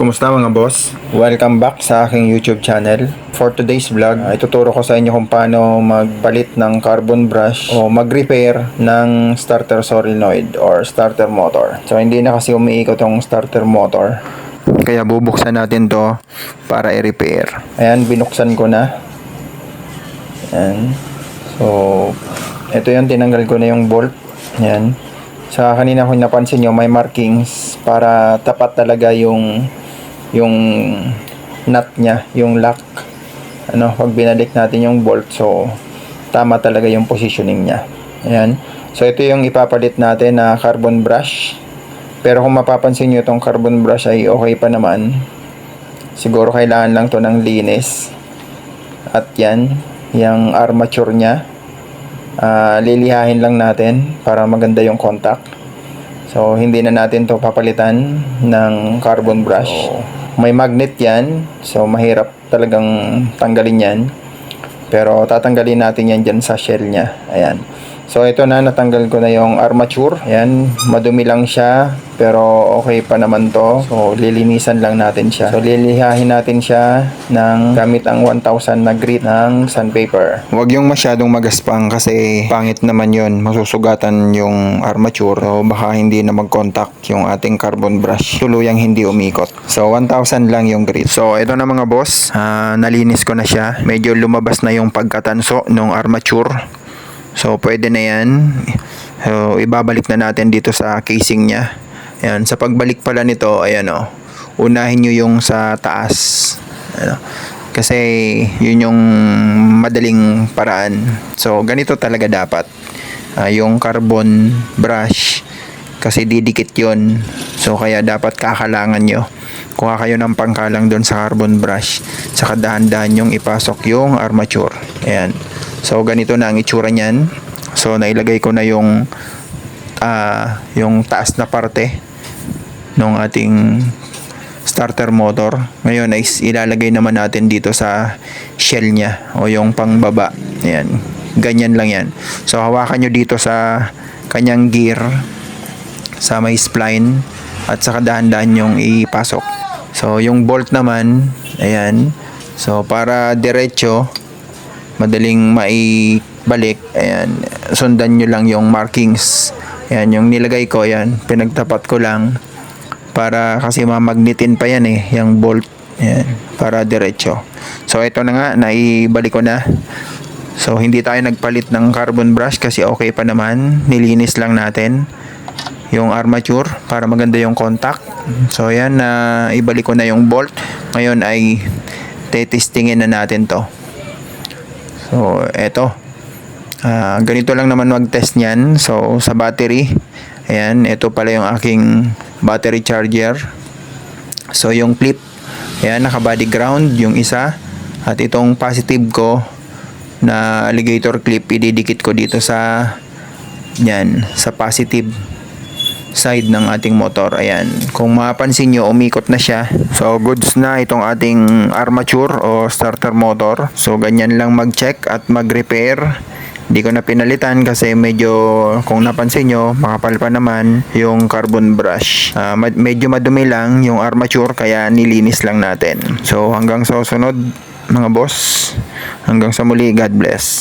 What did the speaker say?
Kumusta mga boss? Welcome back sa aking YouTube channel. For today's vlog, ituturo ko sa inyo kung paano magpalit ng carbon brush o mag-repair ng starter solenoid or starter motor. So hindi na kasi umiikot yung starter motor. Kaya bubuksan natin to para i-repair. Ayan, binuksan ko na. Ayan. So, ito yung tinanggal ko na yung bolt. Ayan. Sa kanina kung napansin nyo, may markings para tapat talaga yung nut niya, yung lock. Pag binalik natin yung bolt, so tama talaga yung positioning niya. Ayan. So ito yung ipapalit natin na carbon brush. Pero kung mapapansin nyo, itong carbon brush ay okay pa naman. Siguro kailangan lang to ng linis. At yan, yung armature niya, lilihahin lang natin para maganda yung contact. So hindi na natin to papalitan ng carbon brush. So, may magnet yan, so mahirap talagang tanggalin yan, pero tatanggalin natin yan dyan sa shell nya. Ayan. So ito na, natanggal ko na yung armature. Ayan, madumi lang siya pero okay pa naman to. So lilinisan lang natin siya. So lilihahin natin siya ng gamit ang 1000 na grit ng sandpaper. Huwag yung masyadong magaspang kasi pangit naman yun, masusugatan yung armature. So baka hindi na mag-contact yung ating carbon brush, tuluyang hindi umikot. So 1000 lang yung grit. So ito na mga boss, nalinis ko na siya. Medyo lumabas na yung pagkatanso ng armature. So pwede na yan. So ibabalik na natin dito sa casing nya. Ayan, sa pagbalik pala nito, ayan o, unahin nyo yung sa taas. Ayan, kasi yun yung madaling paraan. So ganito talaga dapat. Yung carbon brush, kasi didikit yun. So kaya dapat kakalangan nyo. Kuha kayo ng pangkalang doon sa carbon brush, saka dahan-dahan yung ipasok yung armature. Ayan. So ganito na ang itsura niyan. So nailagay ko na yung taas na parte ng ating starter motor. Ngayon ay ilalagay naman natin dito sa shell niya o yung pangbaba. Ayan. Ganyan lang yan. So hawakan nyo dito sa kanyang gear, sa may spline, at saka dahan-dahan yung ipasok. So yung bolt naman, ayan. So para diretso, madaling maibalik, ayan, sundan nyo lang yung markings. Ayan, yung nilagay ko, ayan, pinagtapat ko lang para kasi mamagnetin pa yan yung bolt. Ayan, para diretso. So ito na nga, naibalik ko na. So hindi tayo nagpalit ng carbon brush kasi okay pa naman, nilinis lang natin yung armature para maganda yung contact. So ayan, ibalik ko na yung bolt. Ngayon ay testingin na natin to. So, eto. Ganito lang naman mag-test niyan. So, sa battery, ayan, ito pala yung aking battery charger. So, yung clip, ayan, naka-body ground, yung isa. At itong positive ko na alligator clip, ididikit ko dito sa, yan, sa positive side ng ating motor. Ayan, kung mapapansin nyo, umikot na siya. So goods na itong ating armature o starter motor. So ganyan lang mag-check at mag-repair. Hindi ko na pinalitan kasi medyo, kung napansin nyo, makapal pa naman yung carbon brush. Medyo madumi lang yung armature kaya nilinis lang natin. So hanggang sa susunod mga boss, hanggang sa muli, God bless.